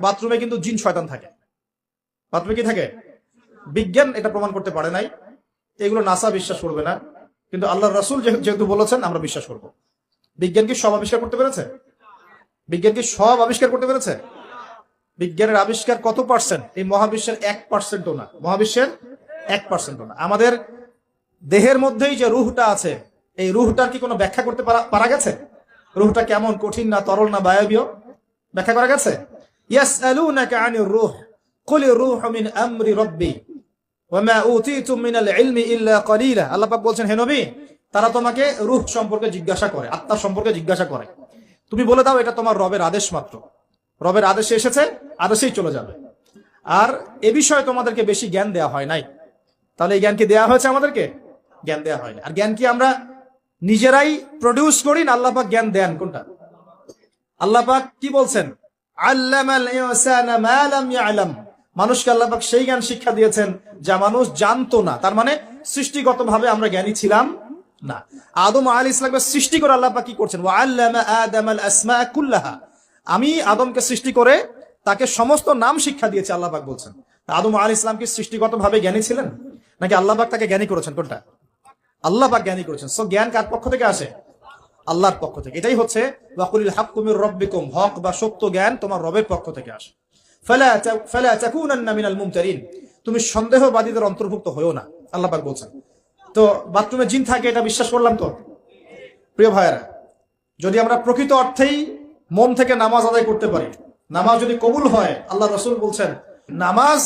বাথরুমে কিন্তু জিন শয়তান থাকে। বাথরুমে কি থাকে? বিজ্ঞান এটা প্রমাণ করতে পারে নাই, এগুলো নাসা বিশ্বাস করবে না, কিন্তু আল্লাহ রাসূল যেহেতু বলেছেন আমরা বিশ্বাস করব। বিজ্ঞান কি সব আবিষ্কার করতে পেরেছে? বিজ্ঞান কি সব আবিষ্কার করতে পেরেছে? বিজ্ঞানের আবিষ্কার কত পার্সেন্ট? এই মহাবিশ্বের 1%ও না। মহাবিশ্বের 1%ও না। আমাদের দেহের মধ্যেই যে রুহটা আছে, এই রুহটার কি কোনো ব্যাখ্যা করতে পারা গেছে? রুহটা কেমন, কঠিন না তরল না বায়বীয়, ব্যাখ্যা করা গেছে? ইয়াসআলুনাকা আনির রূহ কুলির রূহু মিন আমরি রাব্বি ওয়া মা উতীতুম মিনাল ইলমি ইল্লা কলিলা। আল্লাহ পাক বলছেন, হে নবী, তারা তোমাকে রূহ সম্পর্কে জিজ্ঞাসা করে, আত্মা সম্পর্কে জিজ্ঞাসা করে, তুমি বলে দাও এটা তোমার রবের আদেশ মাত্র। রবের আদেশে এসেছে, আদেশেই চলে যাবে। আর এ বিষয়ে তোমাদেরকে বেশি জ্ঞান দেয়া হয় নাই। তাহলে এই জ্ঞান কি দেয়া হয়েছে আমাদেরকে? জ্ঞান দেয়া হয়নি। আর জ্ঞান কি আমরা নিজেরাই প্রডিউস করি না আল্লাহ পাক জ্ঞান দেন? কোনটা? আল্লাহ পাক কি বলছেন? আল্লামাল ইনসানা মা লাম ইয়ালাম। মানুষকে আল্লাহ পাক সেই জ্ঞান শিক্ষা দিয়েছেন যা মানুষ জানতো না। তার মানে সৃষ্টিগতভাবে আমরা জ্ঞানী ছিলাম না। আদম আলাইহিস সালামকে সৃষ্টি করে আল্লাহ পাক কি করছেন? ওয়া আল্লামা আদামাল আসমা কুল্লাহা। আমি আদমকে সৃষ্টি করে তাকে সমস্ত নাম শিক্ষা দিয়েছি, আল্লাহ পাক বলছেন। আদম আলাইহিস সালাম কি সৃষ্টিগতভাবে জ্ঞানী ছিলেন, নাকি আল্লাহ পাক তাকে জ্ঞানী করেছেন? কোনটা? আল্লাহ পাক জ্ঞানী করেছেন। সো জ্ঞান কার পক্ষ থেকে আসে? আল্লাহর পক্ষ থেকে। এটাই হচ্ছে ওয়াকুলিল হাক্কু মির রাব্বিকুম, হক বা সত্য জ্ঞান তোমার রবের পক্ষ থেকে আসে। ফালা তাকুনান্না মিনাল মুমতারিন, তুমি সন্দেহবাদীদের অন্তর্ভুক্ত হয়ো না, আল্লাহ পাক বলছেন। তো বাথরুমে জিন থাকে এটা বিশ্বাস করলাম তো। প্রিয় ভাইয়েরা, যদি আমরা প্রকৃত অর্থেই মন থেকে নামাজ আদায় করতে পারি, নামাজ যদি কবুল হয়, আল্লাহ রাসূল বলছেন নামাজ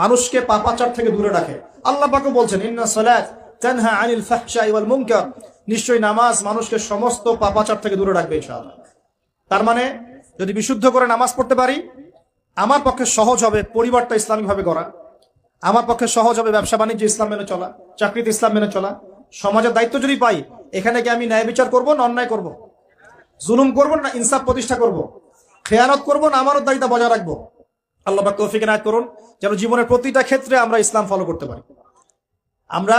মানুষকে পাপাচার থেকে দূরে রাখে। আল্লাহ পাকও বলছেন ইন্না সালাত তানহা আনিল ফাহশাই ওয়াল মুনকার, নিশ্চয়ই নামাজ মানুষকে সমস্ত পাপাচার থেকে দূরে রাখবে ইনশাআল্লাহ। তার মানে যদি বিশুদ্ধ করে নামাজ পড়তে পারি, আমার পক্ষে সহজ হবে পরিবারটা ইসলামিক ভাবে গড়া, আমার পক্ষে সহজ হবে ব্যবসা বাণিজ্য ইসলাম মেনে চলা, চাকরিতে ইসলাম মেনে চলা। সমাজের দায়িত্ব যদি পাই, এখানে কি আমি ন্যায় বিচার করবো না অন্যায় করবো, জুলুম করবো না ইনসাফ প্রতিষ্ঠা করবো, খেয়ানত করবো না আমানতদারিতা বজায় রাখবো? আল্লাহ পাক তৌফিক এনায়েত করুন যেন জীবনের প্রতিটা ক্ষেত্রে আমরা ইসলাম ফলো করতে পারি। আমরা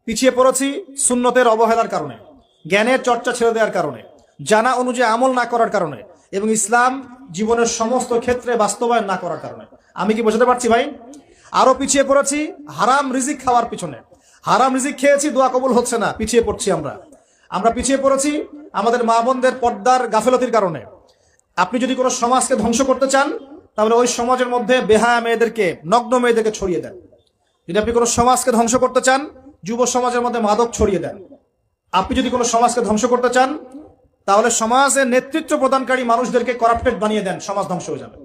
পিছিয়ে পড়েছি সুন্নতের অবহেলার কারণে, জ্ঞানের চর্চা ছেড়ে দেওয়ার কারণে, জানা অনুযায়ী আমল না করার কারণে, এবং ইসলাম জীবনের সমস্ত ক্ষেত্রে বাস্তবায়ন না করার কারণে। আমি কি বোঝাতে পারছি ভাই? আরো পিছিয়ে পড়েছি হারাম রিজিক খাওয়ার পিছনে। হারাম রিজিক খেয়েছি, দোয়া কবুল হচ্ছে না, পিছিয়ে পড়ছি আমরা পিছিয়ে পড়েছি আমাদের মা বোনদের পর্দার গাফেলতির কারণে। আপনি যদি কোনো সমাজকে ধ্বংস করতে চান, তাহলে ওই সমাজের মধ্যে বেহায়া মেয়েদেরকে, নগ্ন মেয়েদেরকে ছড়িয়ে দেন। যদি আপনি কোনো সমাজকে ধ্বংস করতে চান, যুব সমাজের মধ্যে মাদক ছড়িয়ে দেন। আপনি যদি কোনো সমাজকে ধ্বংস করতে চান, তাহলে সমাজের নেতৃত্ব প্রদানকারী মানুষদেরকে করাপ্টেড বানিয়ে দেন, সমাজ ধ্বংস হয়ে যাবে।